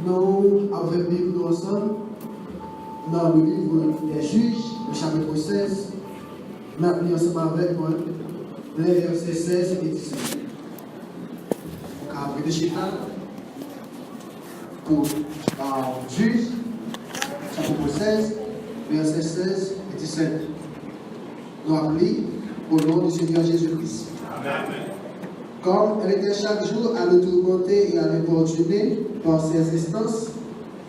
Nous avons Bible nous ensemble dans le livre des Juges, le chapitre 16. Maintenant, ensemble avec moi, les versets 16 et 17. On va appeler Chita pour Juges, chapitre 16, versets 16 et 17. Nous appelons au nom du Seigneur Jésus-Christ. Amen. Comme elle était chaque jour à le tourmenter et à l'importuner par ses instances,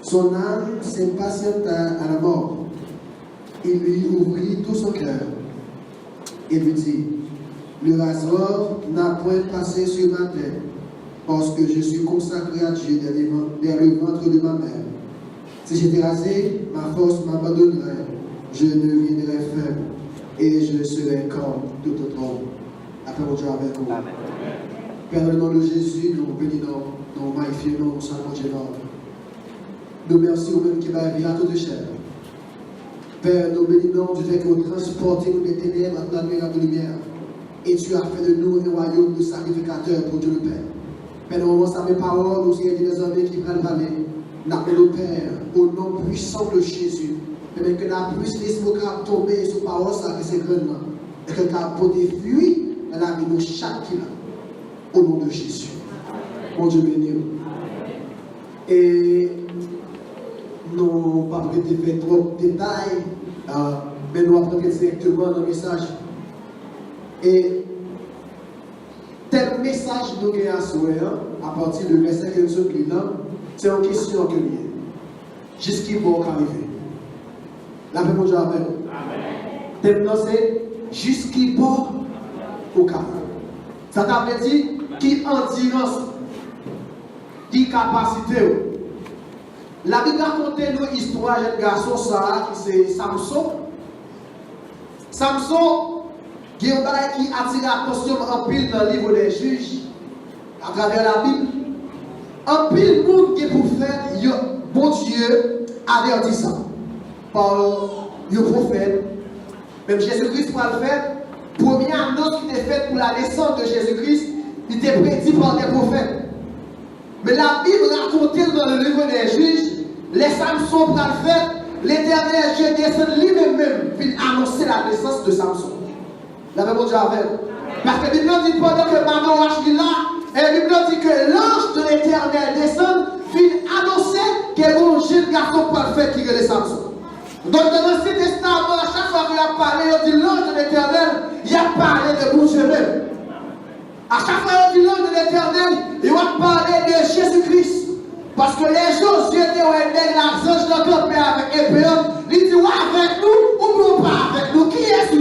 son âme s'impatienta à la mort. Il lui ouvrit tout son cœur et lui dit: le rasoir n'a point passé sur ma tête, parce que je suis consacré à Dieu dès le ventre de ma mère. Si j'étais rasé, ma force m'abandonnerait, je deviendrais faible, et je serais comme tout autre homme. Après mon Dieu avec vous. Amen. Père, dans le nom de Jésus, nous bénissons, nous magnifions, nous saluons Dieu. Nous merci au même qui va vivre à toute chair. Père, nous bénissons du fait que vous transportez nous des ténèbres à la lumière. Et tu as fait de nous un royaume de sacrificateurs pour Dieu le Père. Père, nous avons mes paroles, nous sommes des hommes qui prennent parler. Nous appelons le Père, au nom puissant de Jésus. Père, que la puissance l'esprit tomber sur parole, ça que c'est grand. Et que la beauté fuit dans la vie de chacun. Au nom de Jésus. Mon Dieu béni. Et nous ne pouvons pas faire trop de détails, mais nous allons directement dans le message. Et tel message nous avons à souhait, à partir du verset que nous sommes là, c'est une question que nous avons. Jusqu'à bon arriver. La paix, mon Dieu, amen. Tel c'est jusqu'à bon au cas. Ça t'a dit qui endurance, qui capacité. La Bible raconte nous histoire d'un garçon ça qui c'est Samson. Samson, qui est un bagage qui attire l'attention en pile dans le livre des Juges, à travers la Bible. En pile monde qui est pour faire, bon Dieu avertit ça par le prophète. Même Jésus-Christ pour le faire. Première annonce qui était faite pour la naissance de Jésus-Christ, il était prédit par des prophètes. Mais la Bible raconte dans le livre des Juges, les Samson pour le faire, l'Éternel Dieu descend lui-même pour annoncer la naissance de Samson. La même Dieu avec. Parce que la Bible dit pendant que Maman Wash est là, et la Bible dit que l'ange de l'Éternel descend pour annoncer que bon jeune garçon pour le faire qui est Samson. Donc dans l'Ancien Testament, à chaque fois qu'il a parlé, il dit l'ange de l'Éternel, il a parlé de mon Dieu même. À chaque fois qu'il dit l'ange de l'Éternel, il va parler de Jésus-Christ. Parce que les gens, Dieu étaient l'argent de campé avec Épéon, il dit ouais avec nous ou pas avec nous. Qui est ce?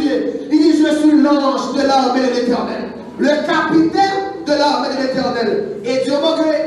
Il dit je suis l'ange de l'armée de l'Éternel, le capitaine de l'armée de l'Éternel. Et Dieu m'a créé.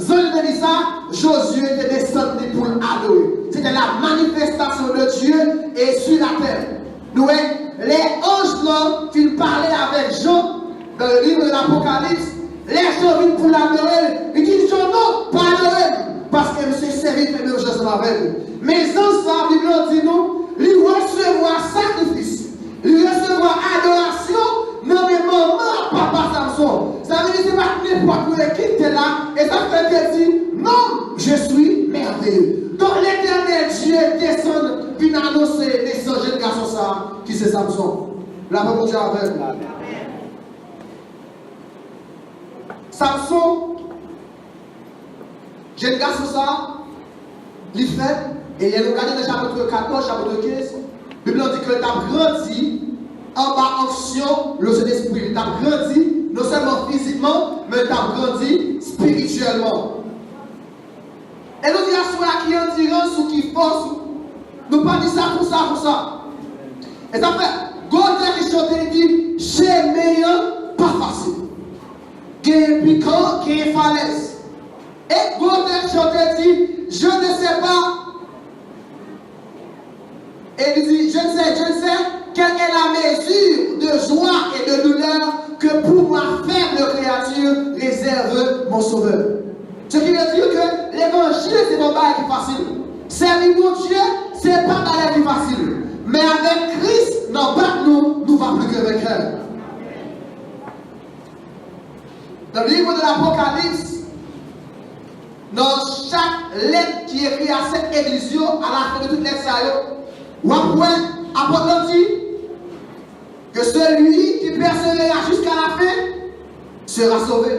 Zone de ça, Josué était descendu pour adorer. C'était la manifestation de Dieu et sur la terre. Nous, les anges là, qui parlaient avec Jean dans le livre de l'Apocalypse, les gens viennent pour l'adorer. Ils disent non, pas adorer, parce que M. servi de mes choses avec eux. Mais sans ça, la Bible dit nous, ils recevoir sacrifice, ils recevoir adoration. Non, mais maman, papa Samson. Ça veut dire que c'est pas n'importe qui était là. Et ça fait qu'elle dit non, je suis merveilleux. Donc l'Éternel Dieu descend puis annoncer les jeunes garçons ça qui c'est Samson. La paix Dieu avec nous. Samson, jeune garçon ça, il fait, et il a regardé dans le chapitre 14, chapitre 15, la Bible dit que tu as grandi. En bas, action, le Saint-Esprit, tu as grandi, non seulement physiquement, mais tu as grandi spirituellement. Et nous disons à soi qui est endurance ou qui force, nous pas dire ça pour ça, pour ça. Et ça fait, Gaudet qui chante, il dit, j'ai meilleur, pas facile. Qui est piquant, qui est falaise. Et Gaudet qui chante, il dit, je ne sais pas. Et il dit, je ne sais. Quelle est la mesure de joie et de douleur que pour ma faible créature réserve mon sauveur? Ce qui veut dire que l'évangile, c'est pas un qui facile. Servir mon Dieu, c'est pas un qui facile. Mais avec Christ, non pas nous ne va plus que avec elle. Dans le livre de l'Apocalypse, dans chaque lettre qui est écrite à cette église, à la fin de toute lettre, ou après, apôtre dit que celui qui persévérera jusqu'à la fin sera sauvé.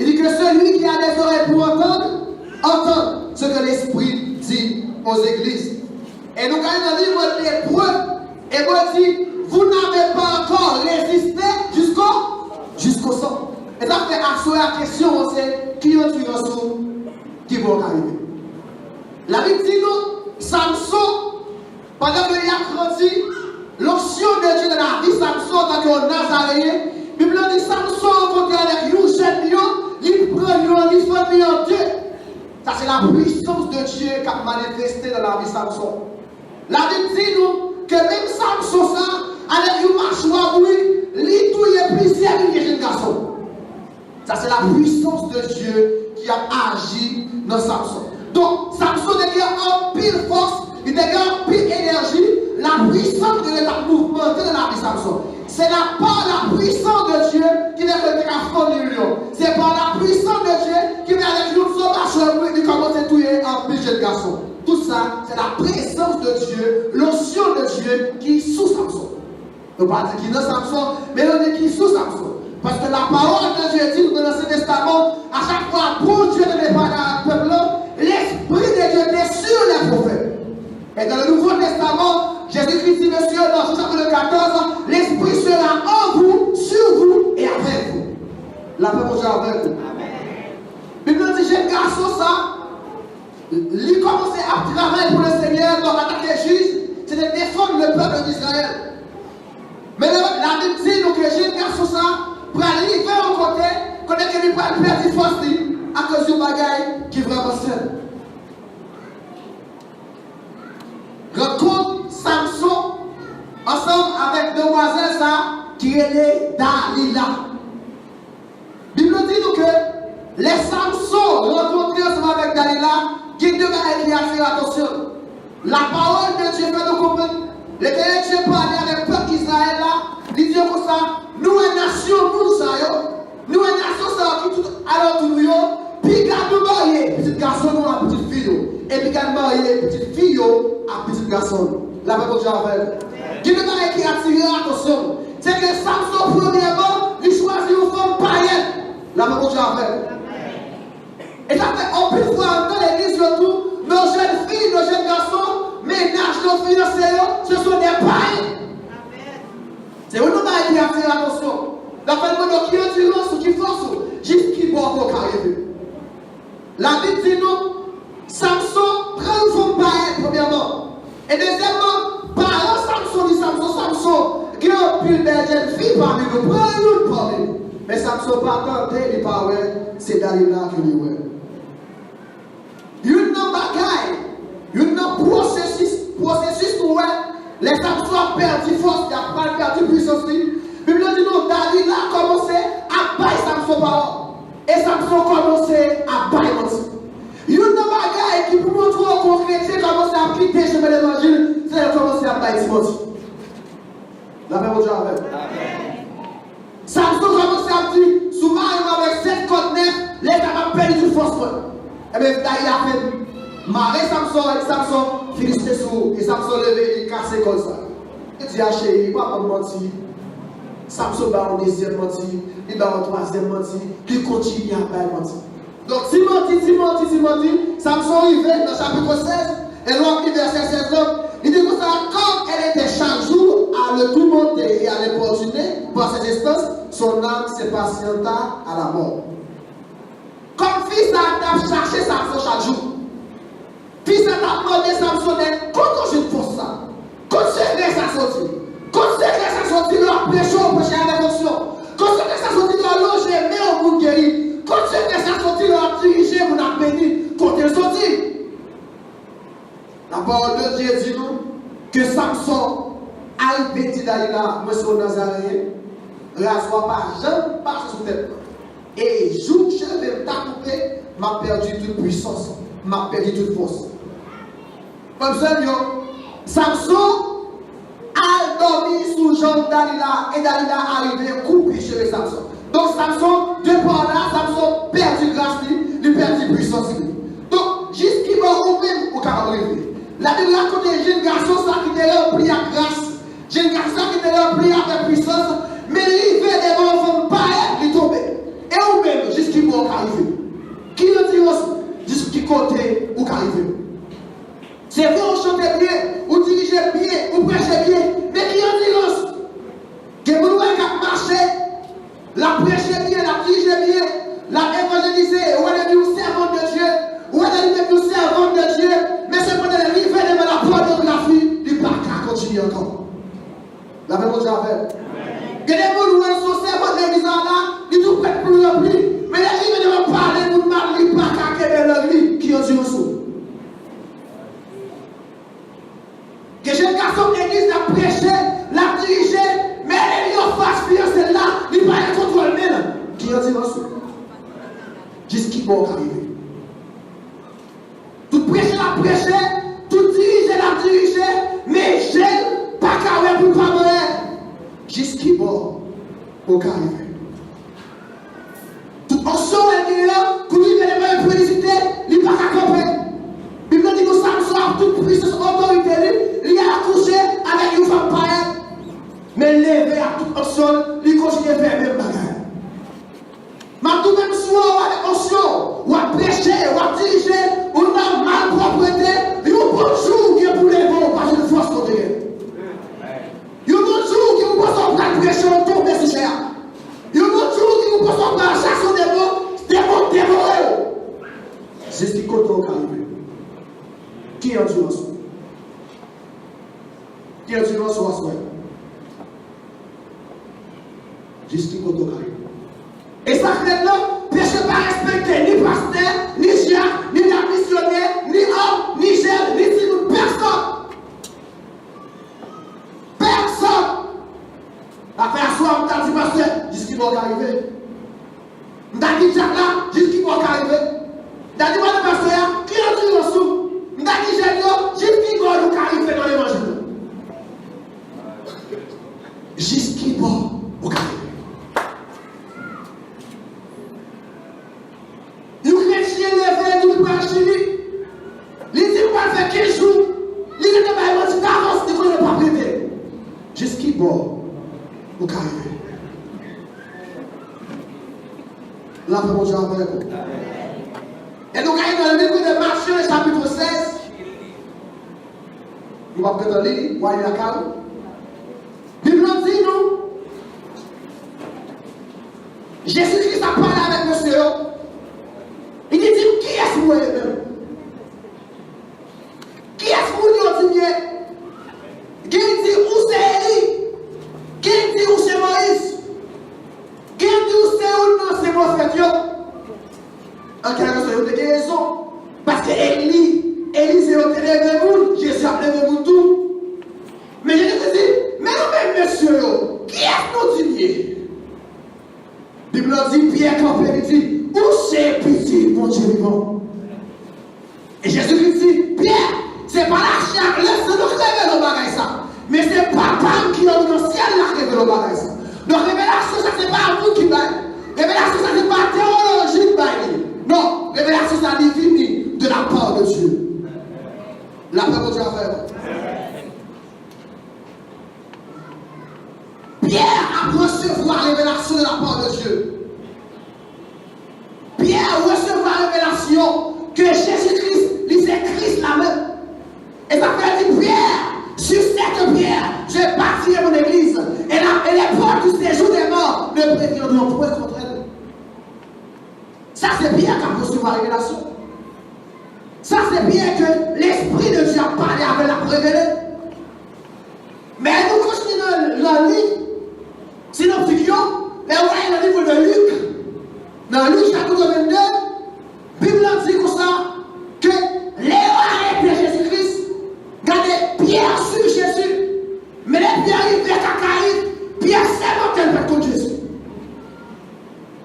Il dit que celui qui a des oreilles pour entendre, entende ce que l'Esprit dit aux églises. Et nous, quand dans le livre de l'Hébreu, Hébreu dit, vous n'avez pas encore résisté jusqu'au sang. Et ça fait assurer la question, c'est qui ont tué ensemble, qui vont arriver. La Bible dit nous, Samson, pendant qu'il a grandi, l'onction de Dieu dans la vie, Samson, tant que Nazaréen, la Bible dit Samson rencontré avec nous, jeune il prend il famille en Dieu. Ça, c'est la puissance de Dieu qui a manifesté dans la vie de Samson. La Bible dit nous que même Samson, avec une mâchoire, il touille plusieurs milliers de garçons. Ça, c'est la puissance de Dieu qui a agi dans Samson. Donc, Samson a en pile force, il a en pile énergie. La puissance de Dieu a mouvementé dans la vie de Samson. C'est par la puissance de Dieu qui n'est que quelqu'un fond de l'union. C'est par la puissance de Dieu qui vient avec une sauvage qui commence à tuer un pile de garçons. Tout ça, c'est la présence de Dieu, l'onction de Dieu qui est sous Samson. On ne parle pas qui est dans Samson, mais on dit qui est sous Samson. Parce que la parole de Dieu dit dans l'Ancien Testament, à chaque fois, pour Dieu ne pas dans le peuple, l'Esprit de Dieu est sur les prophètes. Et dans le Nouveau Testament, Jésus-Christ dit, monsieur, dans chapitre 14, l'Esprit sera en vous, sur vous et avec vous. La paix pour Dieu avec vous. Puis nous dit, jeune garçon, ça, il commençait à travailler pour le Seigneur, donc attaquer juge, c'est de défendre le peuple d'Israël. Mais la Bible dit donc que jeune garçon, ça, pour arriver au côté, connaît qu'il va perdre force à cause du bagaille qui est vraiment seul. Rencontre Samson ensemble avec demoiselle ça qui est Dalila. Bible dit nous que les Samson rencontrés ensemble avec Dalila, qui deux bagailles qui a fait attention. La parole de Dieu fait nous comprendre. L'Éternel Dieu parlait avec le peuple Israël là, il dit comme ça, nous une nation, nous une nation ça qui tout alors tout nous, puis garde marié, petit garçon ou la petite fille, et puis garde marié, petite fille à petit garçon. La même chose avec. Qui ne paraît qui attire l'attention, c'est que Samson premièrement, il choisit une femme païenne. La même chose avec. Et ça fait on peut voir dans l'église tout, nos jeunes filles, nos jeunes garçons, ménage nos financiers, ce sont des païens. C'est une chose qui attire l'attention. La fin de qui endurance ou qui force, jusqu'à qui boit pour arriver. La Bible dit nous, Samson prend une femme païenne, premièrement. Et deuxièmement, parents Samson dit Samson, qui a pu des jeunes filles parmi nous, prend une parmi nous. Mais Samson pas tenté, il pas c'est Dalila qui lui est. Une bagaille, une processus pour les Samson ont perdu force, ils ont perdu puissance. La Bible dit nous, Dalila a commencé à bailler Samson par et Samson a commencé à bailler aussi. Une bagaille qui pour montrer au chrétien commence à quitter le chemin de l'évangile, c'est de commencer à bailler Timothy. La même chose avec. Samson commence à dire, souvent avec 7 contre 9, l'État va perdre du force. Et bien, Dalila a fait marrer Samson finit sous, et Samson levé, il casse comme ça. Il dit à chérie, il ne va pas mentir. Samson va au deuxième menti, il va au troisième menti, il continue à faire mentir. Donc, Timothy, Samson arrive dans chapitre 16, et l'homme qui verset 16, il dit que ça, quand elle était chaque jour à le tourmenter et à l'importuner par ses instances, son âme se patienta à la mort. Comme fils a cherché Samson chaque jour. Fils a demandé Samson, quand je fais ça, considérez sa sortie. Considérez sa sortie de la pression au péché à l'émotion. Considérez sa sortie de la loge et mais au bout guéri. Considérez sa sortie de la diriger mon appétit contre le sorti. La parole de Dieu dit nous que Samson a dit Dalila, monsieur Nazaréen, rasoir pas, jamais pas sous tête. Et jour que je vais t'accoupler, m'a perdu toute puissance, m'a perdu toute force. Comme ça, Samson a dormi sous jambe Dalila et Dalila arrivé couper chez les Samson. Donc Samson, de par là, Samson perd grâce, il perd puissance. Donc, j'ai arriver. La Bible raconte un jeune garçon qui était rempli à grâce. Jeune garçon qui était rempli avec puissance. Mais il fait des enfants pas il tombe. Et ou même, jusqu'à où arriver. Qui le dit aussi? Jusqu'à côté où arriver. C'est vous, on chante bien, vous dirigez bien, vous prêchez bien. Mais qui en dit aussi? Que vous avez marché, la prêcher bien, la diriger bien, la évangéliser, ou elle est une servante de Dieu, ou elle est une servante de Dieu, mais c'est pour elle arriver devant la pornographie, il ne peut pas continuer encore. La même chose avec. Il y a des gens qui sont servants de l'église là, ils ne peuvent plus remplir, mais ils ne vont parler pour mal, ils ne peuvent pas qu'à l'église qui ont dit aussi. Que jeune garçon de l'église l'a prêché, l'a dirigé, mais elle est en face, celle-là, il va être contrôlé. Qui a dit aussi? Jusqu'à bon arriver. Tout prêcher l'a prêché, tout diriger l'a dirigé, mais jeune, pas carré pour pas mourir. Jusqu'à bon arriver. Tout ensemble est là, pour lui, il va être félicité, il va pas comprendre. Il nous dit que Samson, toute puissance, autorité, il a accouché avec une femme païenne. Mais levé à tout option, il continue à faire le même bagage. Mais tout même soir, avec option, ou à prêcher, ou à diriger, ou à mal propreté, il y a un bon jour qui est pour les bons, parce que force contre eux. Il y a un bon jour qui vous pense en train de prêcher, on tombe sur cher. Il y a un bon jour qui vous pense en train de chasser des mots dévorés. C'est ce qui compte au Caribe. Qui est en Dieu? Qui est en Dieu? Jusqu'à côté de et ça fait là, péché pas respecter ni pasteur, ni chien, ni missionnaire, ni homme, ni gel, ni signe, personne. Personne. Affaire soit, on t'a dit pasteur, jusqu'à bon arriver. On t'a dit Jack là, jusqu'à bon arriver. On t'a dit moi le pasteur, qui est en Dieu? On t'a dit j'ai jusqu'à bon arriver dans l'évangile. Jusqu'à bon arriver. Bon, vous arrivez. Là, pour Dieu avec vous. Et nous arrivons dans le livre de Matthieu, chapitre 16. Nous allons peut-être lire, voir la calme. La Bible dit nous, Jésus-Christ a parlé avec monsieur. Il dit, qui est-ce que vous êtes même? Qui est-ce que vous dites? Qui dit, où c'est Élie? Qui dit où c'est Moïse? Qui dit où c'est où non c'est mon frère Dieu? En quelque sorte, vous avez raison. Parce que Élie c'est au terrain de vous, Jésus a levé vous tout. Mais je te dis, mais nous-mêmes, messieurs, qui est-ce que nous dit? La Bible dit, Pierre campé, il dit, où c'est petit, mon Dieu vivant? Et Jésus dit, Pierre, c'est pas la chair, laisse-nous révéler le bagage ça. Mais c'est papa qui est dans le ciel qui révèle le bagage. Donc révélation, ça c'est pas vous qui baille. Révélation, ça c'est pas théologie qui baille. Non, révélation, ça divine de la part de Dieu. La paix de Dieu à faire. Pierre a recevoir la révélation de la part de Dieu. Pierre a recevoir la révélation que Jésus-Christ, lui c'est Christ la même. Et ça fait dire Pierre. Sur cette pierre, je bâtirai mon église. Et les portes du séjour des morts ne préviendront point contre elle. Ça, c'est bien qu'a reçu la révélation. Ça, c'est bien que l'Esprit de Dieu a parlé avec la révélée. Mais nous continuons dans le livre. Sinon, mais on voit dans le livre de Luc. Dans Luc chapitre 22, la Bible dit comme ça que Léo a arrêté Jésus-Christ. Regardez, Pierre sur Jésus. Mais les pierres arrivent vers Cacaï. Pierre s'est monté vers contre Jésus.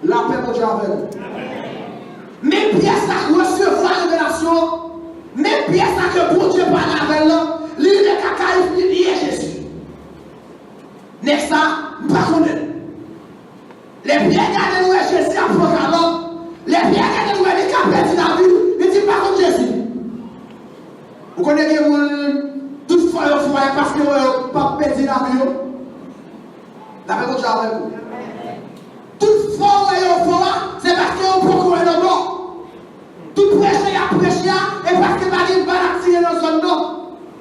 La paix de Dieu avec vous. Même Pierre ça recevoir la révélation. Même Pierre ça que bon Dieu parle avec lui. Lui de Cacaï, il est Jésus. N'est-ce pas? Pas connaître. Les pierres gardent nous et Jésus en programme. Les pierres gardent nous et les capes de la vie. Il dit pas contre Jésus. Vous connaissez que tout fois parce que vous n'avez pas perdu la vie. La paix Dieu avec vous. Tout fois c'est parce que vous pouvez courir dans mort. Tout prêcher à prêcher, et parce que vous va tirer dans son nom.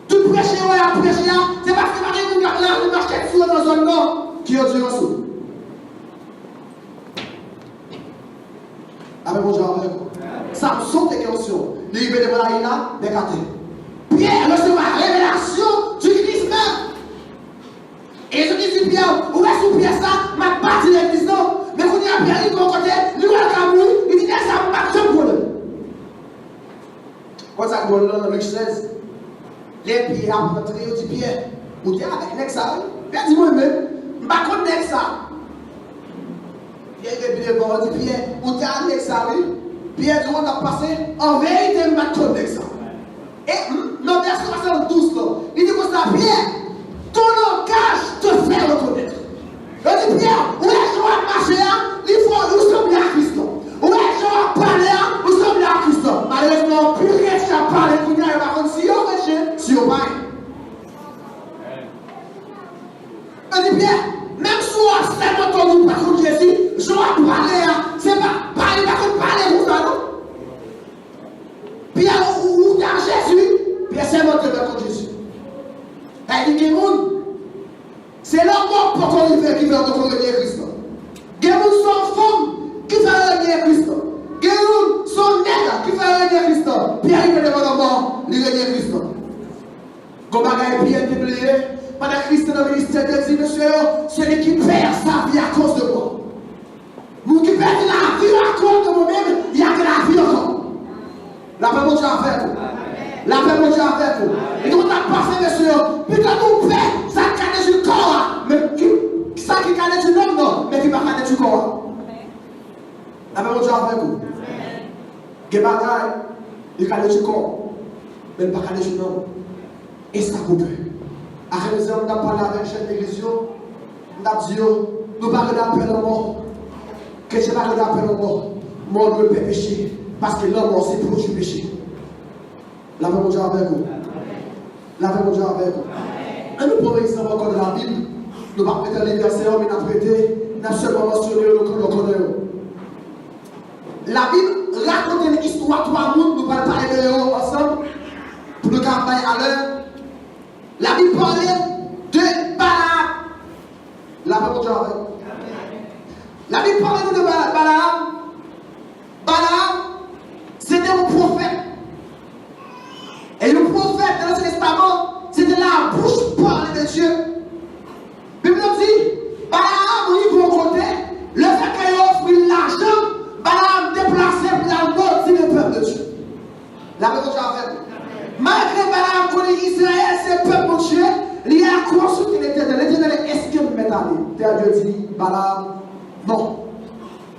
Tout prêcher à prêcher, c'est parce que vous avez marché sur dans son nom qui est Dieu en dessous. La paix Dieu avec vous. Samson était question. Il est là, décaté. Pierre recevra la révélation du Christ même. Et je dis Pierre, où est-ce que Pierre ça m'a parti de l'église non? Mais quand il y a Pierre, il va côté, il va le Cameroun, il dit ça m'a pas de problème. Quand ça va dans Luc 16, les Pierre a rentré, il dit Pierre, vous êtes avec Nexa? Pierre dit moi-même, je ne vais pas contre Nexa. Pierre dit Pierre, vous êtes avec Nexa? Pierre dit on a passé, en vérité, je ne vais pas contre Nexa. Et dans le verset 72, il dit comme ça, Pierre, ton langage te fait reconnaître. Il dit Pierre, où est-ce qu'on va marcher là? Il faut nous sommes à Christ. Où est-ce qu'on va parler là? Nous sommes à Christ. Malheureusement, plus rien qu'à parler, il n'y a pas de si on fait, si on va. Il dit Pierre, même si on a fait entendu par contre Jésus, je vais parler là. C'est pas parler, par contre parler pour ça, non? Pierre, où est Jésus? Pierre, c'est monté vers Jésus. Il dit que c'est l'homme pour qu'on y fait qui veut régner Christ. Il y a son femme qui fait régner Christ. Il y a son nègre qui fait régner Christ. Pierre, il fait devant la mort, il régner Christ. Comme bagaille Pierre est oublié, pendant Christ dans le ministère de Dieu, monsieur, celui qui perd sa vie à cause de moi. Vous qui perdez la vie à cause de moi-même, il y a que la vie encore. La paix de Dieu avec vous. La paix de Dieu avec vous. Et nous avons passé, monsieur, puis quand nous paix, ça cadre du corps, mais ça qui cadre du homme, non, mais qui ne va cadre du corps. La paix de Dieu avec vous. Que bagaille, il cadre du corps, mais il ne va pas cadre du homme. Et ça coupe. Après, nous avons parlé avec chef d'église, nous avons dit, nous ne parlons pas de mort. Que je ne parle pas de mort. Mort ne peut pécher. Parce que l'homme c'est produit du péché. La paix de Dieu avec vous. La paix de Dieu avec vous. Et nous prenons l'exemple encore de la Bible. Nous ne pouvons pas mettre les versets, mais nous avons prêté, nous avons seulement mentionné le connaît. La Bible raconte une histoire, trois mondes, nous allons parler de eux ensemble, pour nous garder à l'heure. La Bible parlait de Balaam. La paix de Dieu avec vous. La Bible parlait de Balaam. Balaam, c'était un prophète. Et le prophète dans l'Ancien Testament, c'était la bouche parlée de Dieu. La Bible dit, Balaam, au niveau côté, le fait qu'il offre l'argent, Balaam déplacé pour la mort du peuple de Dieu. La paix de Dieu avec vous. Malgré Balaam connaît Israël, c'est le peuple de Dieu, il y a à consulter l'Éternel. L'Éternel est-ce qu'il me met à lui? Dieu dit, Balaam, non.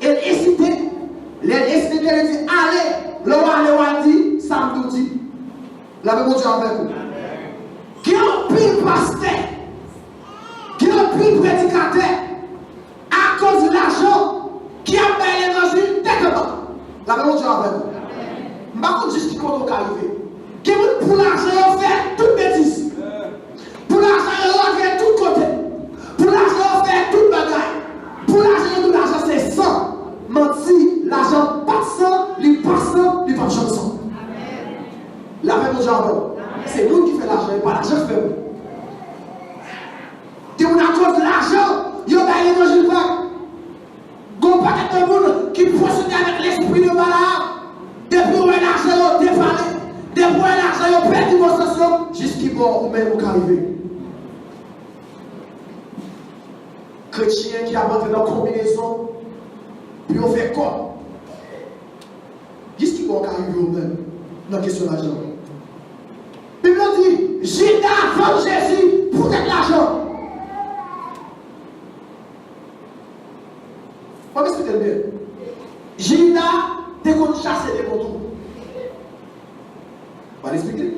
Il hésitait. Les SDT dit allez, le roi dit, ça me dit. La paix de Dieu avec vous. Qui ont pris pasteur, qui ont pris prédicateur, à cause de l'argent, qui a payé l'évangile, tellement. La paix de Dieu avec vous. Je ne sais pas juste qui compte arriver. Qui pour l'argent, on fait toute bêtise. Pour l'argent, on fait tout côté. Pour l'argent, on fait toute bagaille. Pour l'argent, c'est 100. Menti, l'argent passant, il passant, il pas de chanson. La paix de Dieu avec vous. C'est nous qui fait l'argent, et pas l'argent qui fait nous. Si on a cause de l'argent, il y a un évangile vague. Il y a un paquet de monde qui procède avec l'esprit de Balaam. Depuis où l'argent est défalé, depuis où l'argent est perdu vos sensations, jusqu'à bon, ou même où arriver. Chrétien qui a monté dans la combinaison, puis on fait quoi? Jusqu'à bon, arriver au même, dans la question de l'argent. La Bible dit, Judas vend Jésus pour de l'argent. On va expliquer bien. Judas, t'es qu'on chasse des motos. On va l'expliquer.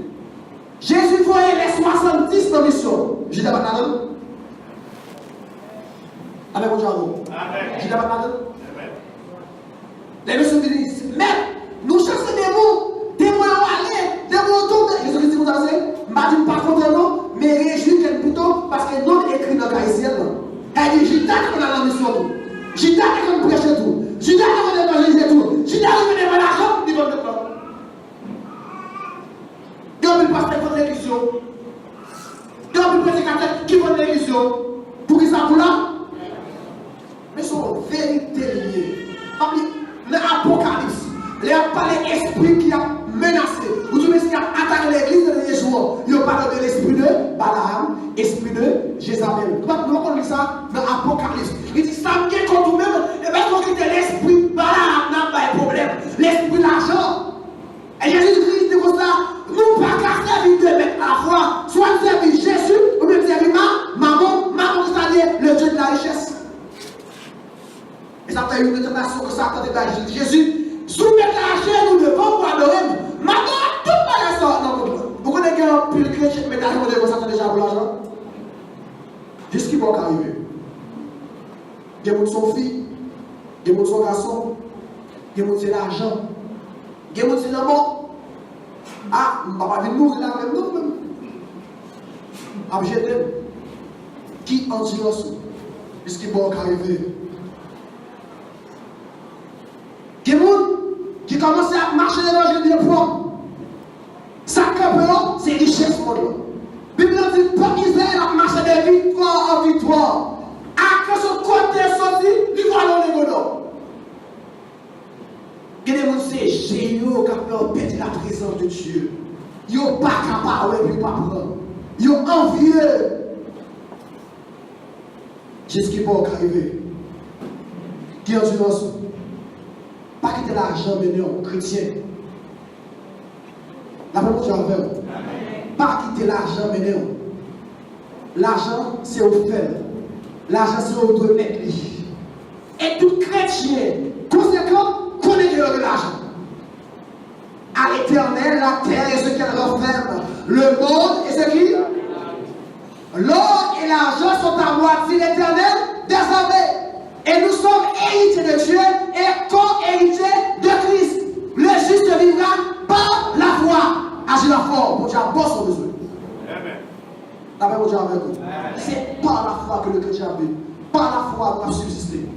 Jésus voyait les 70 dans la mission. Judas va pas dans. Avec mon jargon. Judas va pas dans. Les messieurs disent, mais nous chassons des mots, des mots à aller, des mots tomber. Jésus dit, vous avez Je ne pas contre nous, mais réjouis qu'elle plutôt parce que nous écrit dans le cas ici. Elle dit, j'ai qu'on a la mission tout. J'ai qu'on prêche tout. J'ai qu'on évangélise tout. J'ai qu'on donne l'argent, il va me prendre. Quand il passe pour l'église, quand il prédicateur qui vont l'église, pour qui ça pour là? Mais son vérité liée. L'Apocalypse, il y a pas l'esprit qui a menacé. Vous savez ce qui a attaqué l'église de derniers jours? Il y a parlé de l'esprit de Balaam, esprit de Jézabel. Nous connaissons ça dans l'Apocalypse. Il dit ça me vient contre vous-même. Et bien, vous dites l'esprit de Balaam n'a pas de problème. L'esprit de l'argent. Et Jésus-Christ dit comme ça, nous pas qu'à servir deux mecs à la fois. Soit servir Jésus, ou bien servir maman, c'est-à-dire le Dieu de la richesse. Et ça fait une tentation que ça a Jésus. Soumettre l'argent, nous devons pour adorer. Maintenant, tout le monde non, vous connaissez qu'un pile chrétien, mais d'ailleurs, vous avez déjà pour l'argent. Juste qui va arriver. Il y a son fille, il y a son garçon, il y a l'argent, il y a l'amour. Ah, je ne vais pas venir mourir là même non même. Abjetem. Qui en dit aussi? Juste qui va arriver. Il y a des gens qui commencent à marcher dans l'évangile de propre. Ça, c'est richesse pour nous. La Bible dit pas qu'Israël a marché de victoire en victoire. À que son côté sorti, il va dans les goudons. Il y a des gens qui sont géniaux qui ont perdu la présence de Dieu. Ils n'ont pas capable de ne pas prendre. Ils ont envieux. C'est ce qui va arriver. Qui en dit ensemble? Pas quitter l'argent mené aux chrétiens. La parole de Dieu avec. Pas quitter l'argent mené. L'argent, c'est offert. L'argent, c'est redonné. Et tout chrétien, conséquent, connaît de l'argent. À l'éternel, la terre et ce qu'elle renferme. Le monde et ce qui? L'or et l'argent sont à moitié l'éternel désormais. Et nous sommes héritiers de Dieu et co-héritiers de Christ. Le juste vivra par la foi. Agir la foi pour Dieu avoir son besoin. La paix pour Dieu avec vous. C'est par la foi que le chrétien vit. Par la foi pour subsister.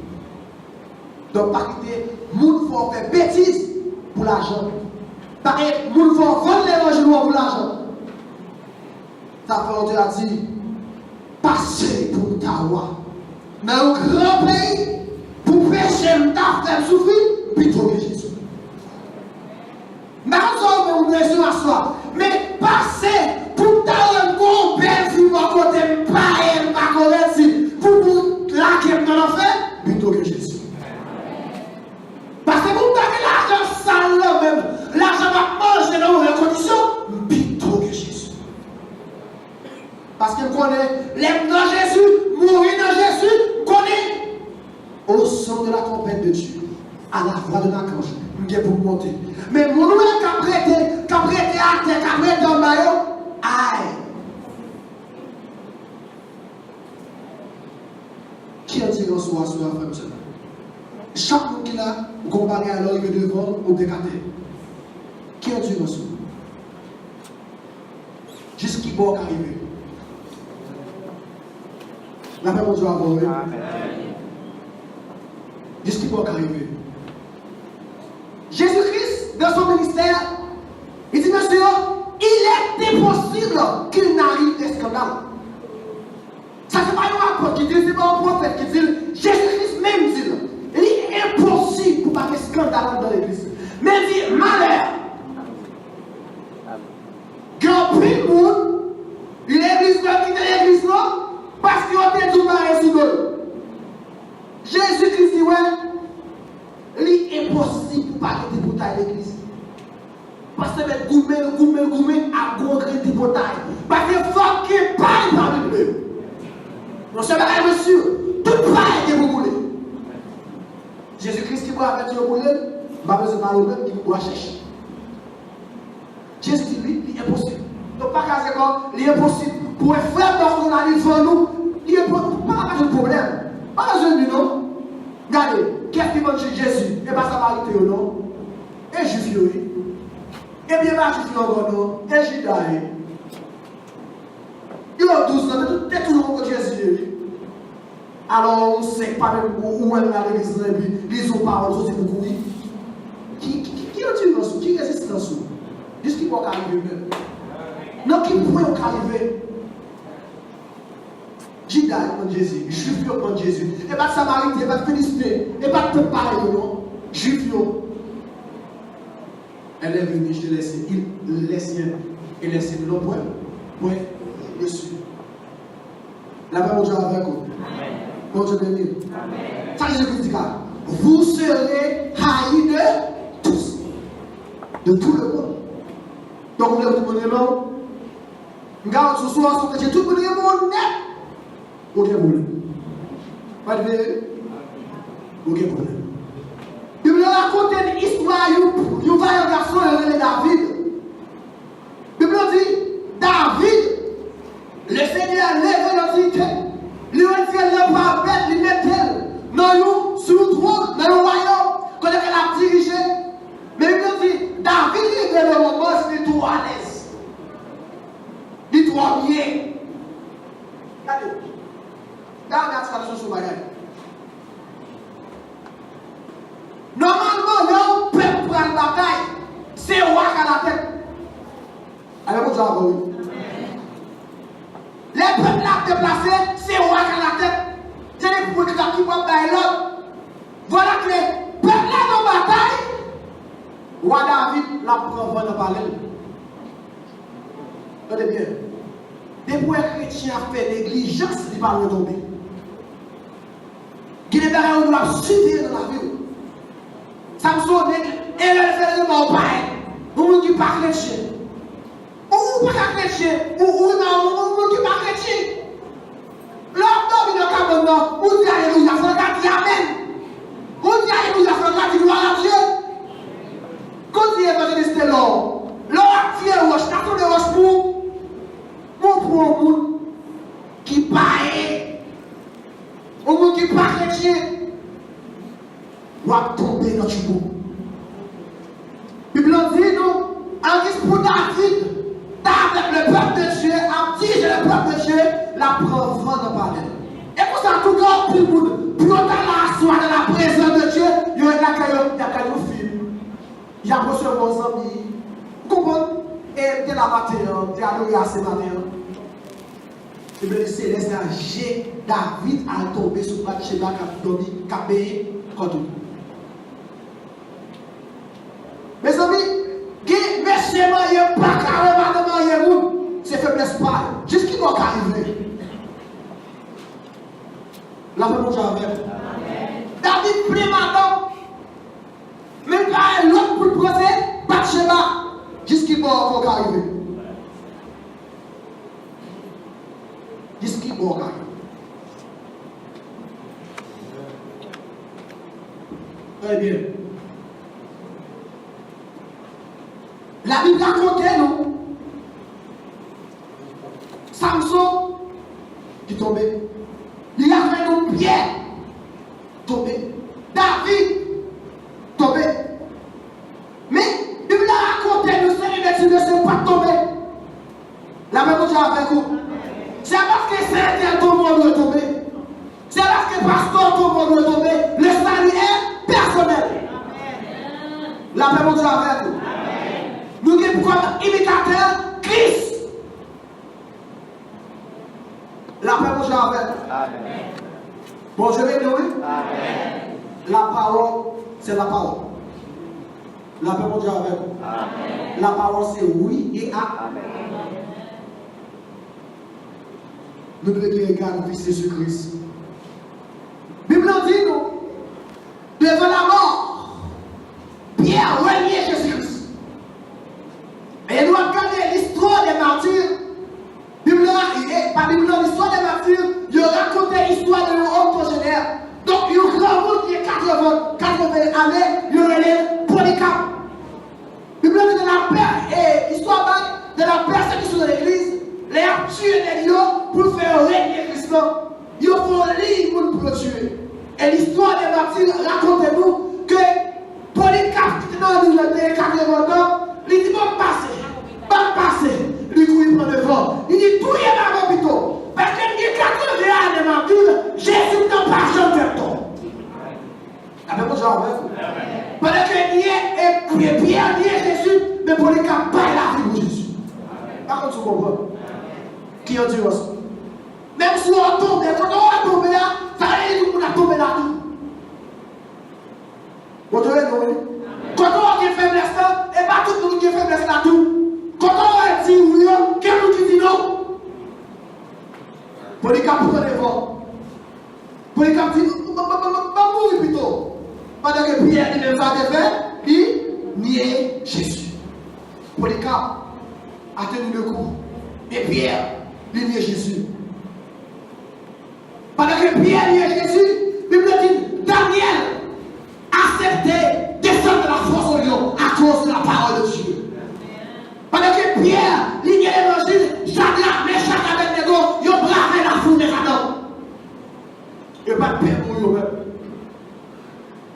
Donc, pas quitter, nous faut faire bêtises pour l'argent. Pareil, nous faut vendre l'évangile pour l'argent. Ça fait, on te a dit, passez pour ta roi. Mais au grand pays, pour pécher, m'ta faire souffrir, plutôt que Jésus. Nous sommes besoin à soi, mais passer pour ta bon belle vie, à côté, pas correct, pour la qui est dans l'enfer, plutôt que Jésus. Parce que vous avez l'argent sale même, l'argent va manger dans les conditions, plutôt que Jésus. Parce que vous connaissez, l'aime dans Jésus, mourir dans Jésus, connaît au son de la trompette de Dieu, à la voix de l'archange, nous sommes pour monter. Mais mon nom qui a prêté à terre, qui a prêté dans le maillot, aïe. Qui a dit dans ce soir, frère, monsieur? Chaque monde qui est là, vous comparez à l'œil devant ou décaté. Qui a dit dans ce soir? Jusqu'à bon arrivé. La paix pour Dieu avant. Jusqu'à bon arrivé. Jésus-Christ, dans son ministère, il dit, monsieur, il était possible qu'il n'arrive des scandales. Ça, c'est pas un apôtre qui dit, c'est pas un prophète qui dit, Jésus-Christ même dit, il est impossible pour pas de scandale dans l'église. Mais il dit, malheur. Grand prix de monde, l'église va quitter l'église là, parce qu'il a été tout pareil sous eux. Jésus-Christ dit, ouais, il est impossible pour pas quitter pour taille l'église. Parce que mettre goumé à concréter pour taille. Parce qu'il faut qu'il parle parmi nous. Nous sommes à monsieur, tout pareil que vous voulez. Jésus-Christ qui boit avec Dieu pour lui, pas besoin de parler même, il doit chercher. Jésus dit, lui, il est impossible. Donc, pas qu'à ce moment, il est impossible. Pour un frère lorsqu'on arrive devant nous, il est impossible. Pas de problème. Pas besoin de lui, non. Regardez, qu'est-ce qui va chez Jésus? Et pas ça va arrêter, non? Et Juif, oui. Et bien, pas Juif, non, non. Et Judas, a 12 ans, tu es toujours contre Jésus. Alors, on ne sait pas même où elle a l'église, et puis, les autres paroles, c'est pour courir. Qui a-t-il dans ce? Qui résiste dans ce? Jusqu'à qui peut arriver même? Non, qui pourrait arriver? Judas contre Jésus, Juif contre Jésus, et pas de Samaritains, et pas de Philistins, et pas de pareil, non? Juif. Elle est venue, je te laisse, il laisse, et laisse le point, dessus. La paix, mon Dieu, avec vous. Mon Dieu béni. Ça, je vous dis, vous serez haïs de tous, de tout le monde. Donc, on est tout le monde. Regarde, ce soir, tout le monde net. Aucun problème. Pas de vérité? Aucun problème. Il me raconte une histoire, il va un garçon, il est David. Il me dit, David, le Seigneur lève l'autorité, lui retire le bras bête, lui met elle sur le trône, dans le royaume, qu'on a dirigé. Mais il me dit, David, il est le moment, il est trop à l'aise. Il est trop bien. Regardez. Regarde ce que je vais faire. Normalement, là, le peuple prend la bataille, c'est roi qui a la tête. Allez, vous avez vu. Les peuples là déplacés, c'est roi qui a la tête. C'est les peuples qui vont faire l'autre. Voilà que les peuples là dans la bataille, roi David la prend dans la parole. Regardez bien. Depuis que les chrétiens ont fait négligence, ils ne vont pas tomber. Il y a des barrières où nous l'avons suivi dans la vie. Samson, et le fait de mon père, vous ne dites pas chrétien. Ou pas chrétien, ou non, qui pas chrétien. L'homme domine le cabinet, ou dit alléluia, c'est un dit amen. Ou dit alléluia, c'est un dit gloire à Dieu. Quand il est évangéliste l'homme, l'homme qui est roche, t'as tout de roche pour un monde qui paye, au monde qui pas chrétien. Va tomber dans le bout. La Bible dit, nous, en guise pour David, le peuple de Dieu, a dit, le peuple de Dieu, la preuve de parler. Et pour ça, tout le monde, pour dans la soirée, dans la présence de Dieu, il y a un film. Il y a reçu vos amis. Vous comprenez? Et de la bataille, de la louer à ces batailles. Le Bible céleste a G. David a tombé sur Bathsheba qui a payé contre lui. Mes amis, monsieur, il n'y a pas carrément de marier, c'est faiblesse pas. Jusqu'à qui va arriver. La paix mon Dieu avec. David prie maintenant. Mais pas l'autre pour le procès, Bathsheba. Jusqu'à qui va arriver. Jusqu'à qui va arriver. Très bien. La Bible raconte, nous, Samson qui tombait. Il a fait nos pieds tomber. David tombé. Mais la Bible raconte, nous, c'est une ne sont pas tombés. La même chose avec vous. C'est parce que certains tombent de tomber. C'est parce que pasteur tombe de tomber. Le salut est personnel. La même chose avec vous. Nous sommes comme imitateurs Christ. La paix pour Jean-Albert. Bon, je vais dire. La parole, c'est la parole. La paix pour Jean-Albert. La parole, c'est oui et amen. Nous devons regarder le Fils Jésus-Christ. La Bible dit, nous, devant la mort, Pierre reniait Jésus-Christ. Et nous regardons l'histoire des martyrs. L'histoire des martyrs, il raconte l'histoire de l'octogénaire. Donc, il y a un grand monde qui est 80 années, il y a les Polycarpe. La Bible dit de la paix, et l'histoire de la persécution de l'église, les a tué des lions pour faire régner Christ. Il faut lire pour le tuer. Et l'histoire des martyrs raconte-nous que Polycarpe, qui était dans les 80 ans, il dit bon passer, lui couille prend devant. Il dit tout est dans l'hôpital. quand tu comprends. Qui est endurance. Même si on tombe, quand on va tomber là, ça veut dire qu'on a tombé là tout. Vous entendez, non? Quand on a faiblesse là, et pas tout le monde qui a faiblesse là tout. Quand on va dire oui, quelqu'un qui dit non. Pour les cas pour les vents. Pour les cas qui disent, pas mourir plutôt. Pendant que Pierre ne va pas faire, il niait Jésus. Pour les cas, a tenu le coup. Et Pierre, il niait Jésus. Pendant que Pierre niait Jésus, la Bible dit, Daniel acceptait descendre de la force au lion à cause de la parole de Dieu. Pendant que Pierre lignait l'évangile, Shadrach, Meshach, Abednego, ils ont bravé la foule des Satan. Il n'y a pas de paix pour eux-mêmes.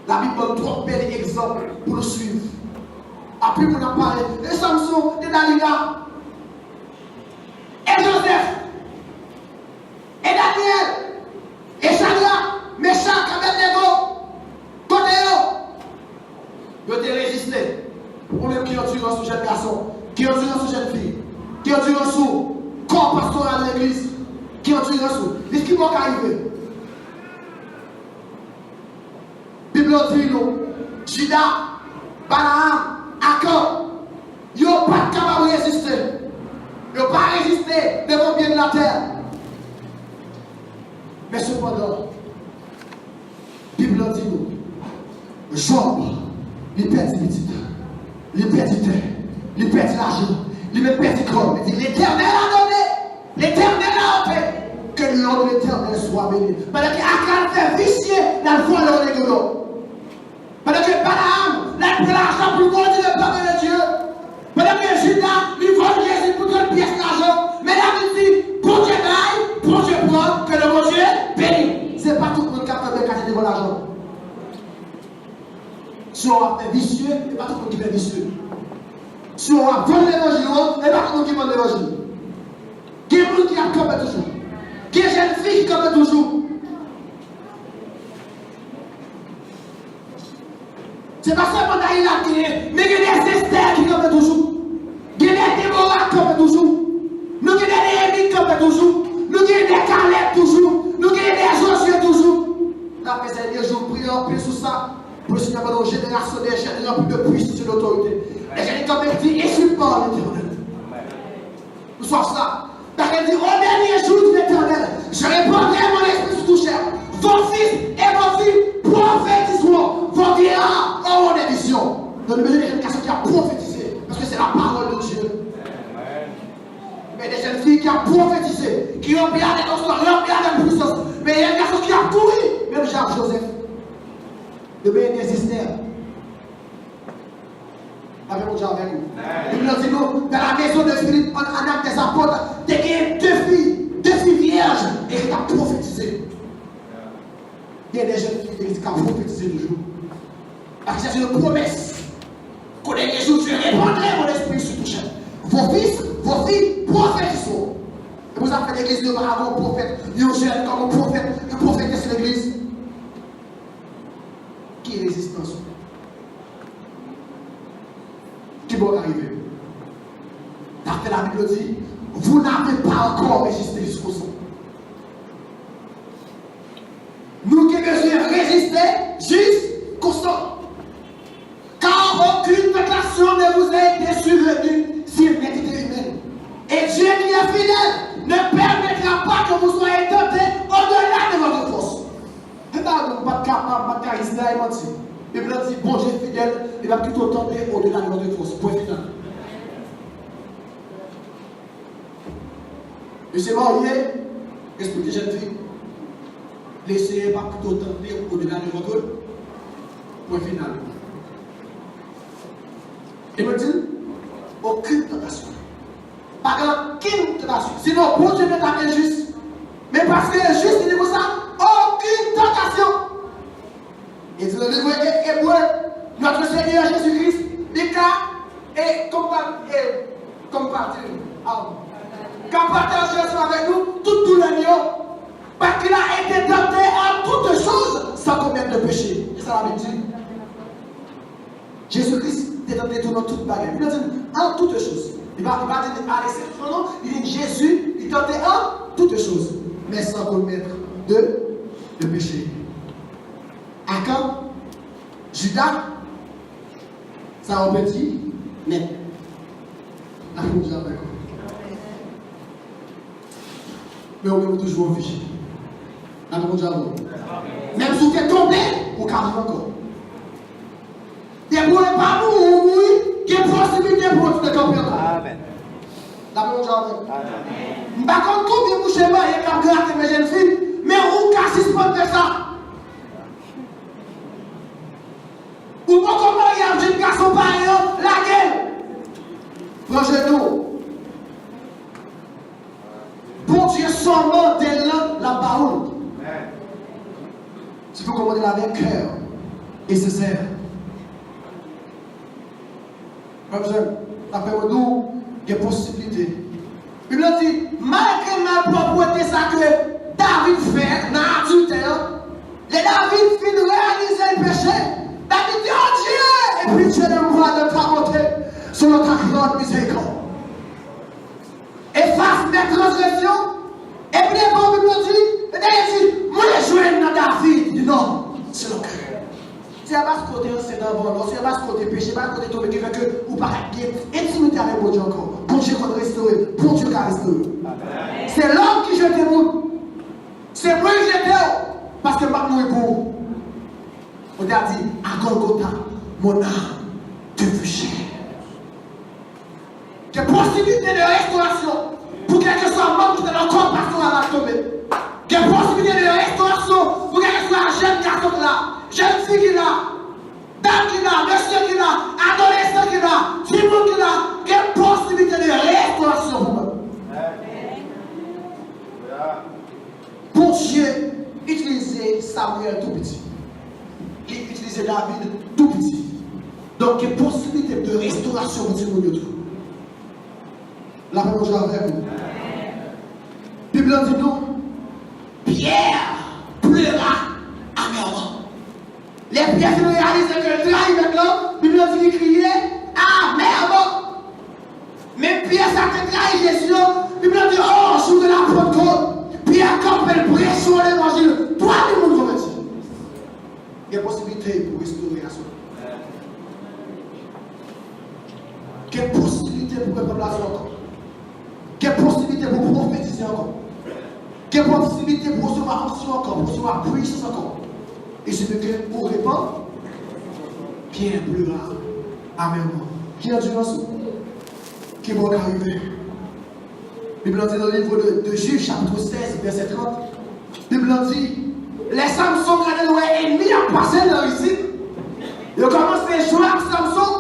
La Bible donne trois bels exemples pour nous suivre. Après, on a parlé de Samson, de Dalila, et Joseph, et Daniel, et Shadrach, Meshach, Abednego. Côté eux, ils ont résisté. Pour même qui ont tué un jeune garçon, qui ont tué un jeune fille, qui ont tué un sous, corps pastoral de l'église, qui ont tué un sous. Qu'est-ce qui va arriver? Bible dit nous, Judas, Balaam, Akon, ils n'ont pas capable de résister. Ils n'ont pas résisté devant le bien de la terre. Mais cependant, Bible dit nous, Job, il perd petit temps, il perd du temps, il perd l'argent, il perd du corps. Il dit l'Éternel a donné, l'Éternel a fait. Que le nom de l'Éternel soit béni. Pendant que Akon fait vicier dans le fond de l'Église. Pendant que Balaam, il a pris l'argent pour maudire le peuple de Dieu. Pendant que Judas, il vole Jésus pour une pièce d'argent. Mais là, il dit, pour Dieu baille, pour Dieu prend, que le bon Dieu bénit. Ce n'est pas tout le monde qui a fait casser devant l'argent. Si on a fait vicieux, ce n'est pas tout le monde qui fait vicieux. Si on a volé l'évangile, ce n'est pas tout le monde qui vend l'évangile. Qui est le monde qui a campé toujours? Qui est jeune fille qui campé toujours? C'est pas seulement Daïla qui est, mais il y a des Esther qui campent toujours. Il y a des Déborah qui campent toujours. Nous avons des Néhémie qui campent toujours. Nous avons des Caleb toujours. Nous avons des Josué toujours. La fait des jours prier en paix sur ça. Pour que nous avons une génération des jeunes remplis de puissance et d'autorité. Les jeunes qui ont dit, insulte pas l'Éternel. Nous sommes ça. Parce qu'elle dit, au dernier jour de l'Éternel, je répandrai mon esprit sur tout chair. Vos fils et vos filles prophétiseront. Vos vieillards auront des visions. Donc, nous avons des jeunes qui ont prophétisé. Parce que c'est la parole de Dieu. Mais des jeunes filles qui ont prophétisé, qui ont bien des histoires, qui ont bien des puissances. Mais il y a des garçons qui ont couru. Même Jacques Joseph. De bien des Esther. Avec mon Dieu avec nous. Il nous dit, nous, dans la maison de Philippe, en acte des apôtres, il y a deux filles vierges et qui ont prophétisé. Il y a des jeunes filles qui ont prophétisé toujours. Parce que c'est une promesse. Qu'au dernier jour, je répandrai mon esprit sur tout chacun. Vos fils, vos filles prophétiseront. Et vous avez fait l'église auparavant, prophète. Il y a un jeune comme un prophète, un prophétesse de l'église. Qui est résistance? Qui va arriver? Parce que la Bible dit, vous n'avez pas encore résisté jusqu'au sang. Nous qui devons résister jusqu'au sang. Car aucune tentation ne vous a été survenue si elle n'était humaine. Et Dieu qui est fidèle ne permettra pas que vous soyez tentés au-delà de votre force. Et là, vous n'êtes pas capable de résister à mentir. La Bible dit, bon Dieu fidèle, il va plutôt tenter au-delà de votre force. Point final. Et c'est marié, expliquez jeune fille, laissez pas plutôt tenter au-delà de votre point final. Il me dit, aucune tentation. Pas aucune tentation. Sinon, bon Dieu ne t'amène juste. Mais parce que le juste, il dit comme ça, aucune tentation. Et dit le livre hébreu, notre Seigneur Jésus-Christ, et quand partage avec nous, tout l'agneau, parce qu'il a été tenté en toutes choses sans commettre de péché. Et ça l'avait dit. Jésus-Christ est tenté dans toute bagarre. Il a dit en toutes choses. Il va dire à l'exception, il dit Jésus, il tentait en toutes choses, mais sans commettre de péché. À quand Judas, ça a petit, mais la frontière avec vous. Mais on est toujours en vie. La frontière avec vous. Même si vous êtes tombé, vous carrez encore. Des problèmes pas nous, oui, qui est possibilité pour nous de camper encore. Amen. La frontière avec vous. Amen. Par contre, combien de bouchées il y a qui gratter mes jeunes filles, mais on casse ce de ça. Ou pas comment il y a un jeune garçon pareil, la gueule. Projetons. Bon Dieu, seulement de la parole. Il faut commander avec cœur et sincère. Comme ça, après nous, il y a possibilité. Il me dit, malgré ma propreté, ça que David fait dans l'adultère, les David finit de réaliser le péché. David dit, oh Dieu, et puis Dieu ne voit de ta bonté selon ta grande miséricorde. Efface mes transgressions. Et puis les bons me dit, moi je joue dans David. Il dit non, c'est le cœur. C'est pas ce côté c'est dans le c'est pas ce côté péché, pas ce côté tomber qui fait que vous parlez bien intimité avec mon Dieu encore. Bon Dieu qu'on restaurer, bon Dieu qui a restauré. C'est l'homme qui jette le monde. C'est moi qui jette parce que maintenant est beau. On a dit, à Golgotha, mon âme te fut chère. Il y a possibilité de restauration pour quel que soit le monde qui est encore passé à la tomber. Il y a possibilité de restauration pour quel que soit un jeune garçon là, jeune fille qui là, dame qui là, monsieur qui là, adolescent qui là, Simon qui là. Il y a possibilité de restauration pour moi. Pour Dieu, utiliser Samuel tout petit. Qui utilisait David tout petit. Donc, il y a possibilité de restauration pour tout le monde. La parole avec vous. La Bible dit nous, Pierre pleura amèrement. Les pierres se réalisent que le trahi maintenant, la Bible dit qu'il criait amèrement. Mais Pierre s'est trahi Jésus, la Bible dit, oh, jour de la Pentecôte, Pierre campait le pression de l'évangile, toi le monde converti. Il y a possibilité pour restaurer la soie. Quelle possibilité pour répondre la soie encore? Quelle possibilité pour prophétiser encore? Quelle possibilité pour recevoir action encore, pour recevoir puissance encore? Et c'est que pour répondre, Pierre pleura amèrement. Qui a dû en sous? Qui va arriver? La Bible dit dans le livre de Juge, chapitre 16, verset 30, la Bible dit, les Samson regardent leur ennemi à passer dans ici. Ils ont commencé à jouer avec Samson.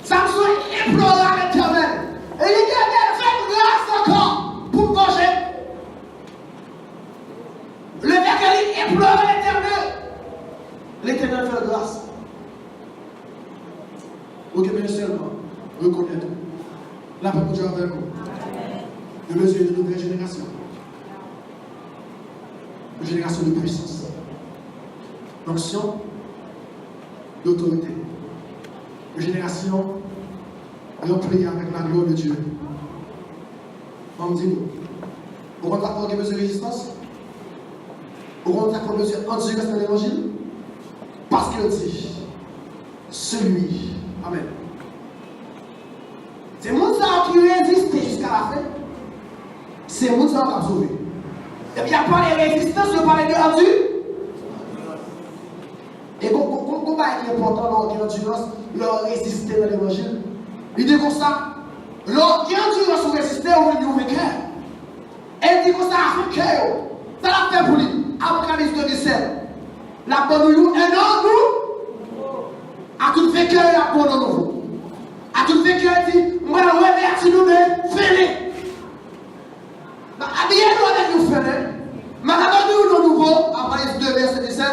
Samson implora l'Éternel. Et l'Éternel fait grâce encore pour me venger. Le mec il implore l'Éternel. L'Éternel fait grâce. Vous devez seulement reconnaître la paix de Dieu avec vous. De mesure de nouvelle génération. Une génération de puissance, d'onction, d'autorité. Une génération remplie avec la gloire de Dieu. On me dit, vous rentrez à quoi besoin de résistance? Vous rentrez à quoi besoin d'endurance dans l'évangile? Parce qu'il dit, celui, amen. C'est mon sang qui résiste jusqu'à la fin. C'est mon sang qui a sauvé. Et puis, il n'y a pas de résistance, je parle de rendu. Et comment est important l'endurance, leur résister dans l'évangile? Il dit comme ça, l'endurance pour résister, on veut nous vainqueur. Et il dit comme ça, à cœur. Ça l'a fait pour lui. Apocalypse 2:17. La bonne nous, et non nous. À tout vainqueur, la bonne nous. À tout vainqueur, il dit, moi, je remercie nous de faire. Habillez-nous avec nous faire. Madame nous nouveau, Apocalypse 2, verset 17.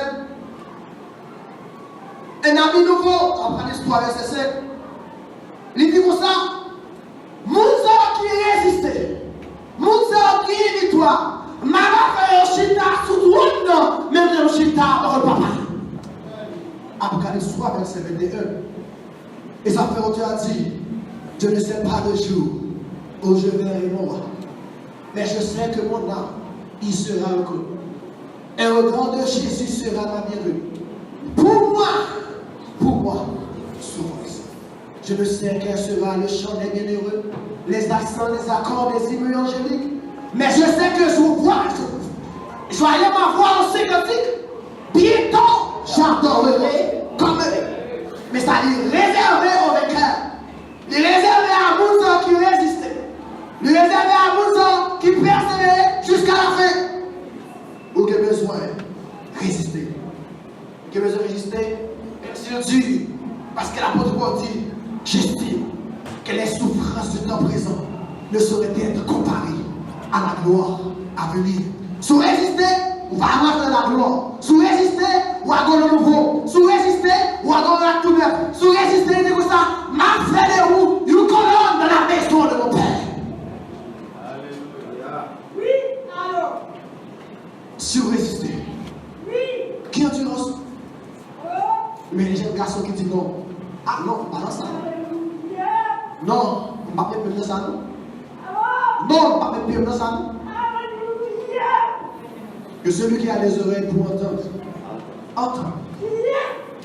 Un ami nouveau, Apocalypse 3, verset 7. Il dit comme ça, Moussa qui résistait, Moussa qui est victoire, Mara fait un chita sous tout le monde, même un chita dans le papa. Apocalypse 3, verset 21. Et ça fait autre a dit, Je ne sais pas le jour où je verrai mon roi. Mais je sais que mon âme, il sera reconnu. Un regard de Jésus sera ma bienvenue. Pour moi, source. Je ne sais quel sera le chant des bienheureux, les accents, les accords des hymnes angéliques. Mais je sais que je vais aller ma voix en sémantique. Bientôt, j'adorerai comme eux. Mais ça dit réservé au vainqueur. Il est réservé à Moussa qui résistait. Il est réservé à Moussa qui persévérait jusqu'à la fin. Ou qui a besoin de résister. Qui a besoin de résister. Même si Dieu, parce que l'apôtre Paul dit, j'estime que les souffrances du temps présent ne sauraient être comparées à la gloire à venir. Si vous résistez, vous allez avoir dans la gloire. Si vous résistez, vous allez avoir le nouveau. Si vous résistez, vous allez avoir la tout neuf. Si vous résistez, c'est comme ça, ma frère de vous, une colonne dans la maison de mon Père. Alléluia. Oui, alors. Si vous résistez, oui. Qui endurance? Mais les jeunes garçons qui disent non. Ah non, pas dans ça. Non, on ne va pas mettre dans ça. Non, on ne va pas mettre dans ça. Que celui qui a les oreilles pour entendre, entend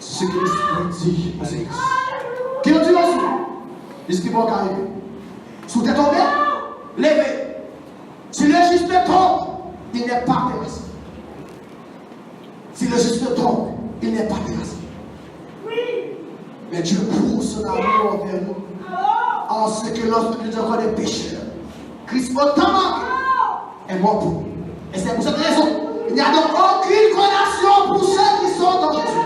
ce que l'Esprit dit aux églises. Qui endurance? L'Esprit va arriver. Si vous êtes tombé, levez. Si le juste tombe, il n'est pas terrassé. Si le juste tombe, il n'est pas terrassé. Mais Dieu prouve son amour envers nous. En ce que lorsque nous sommes des pécheurs, Christ autant est mort pour nous. Et c'est pour cette raison, il n'y a donc aucune condamnation pour ceux qui sont dans Jésus.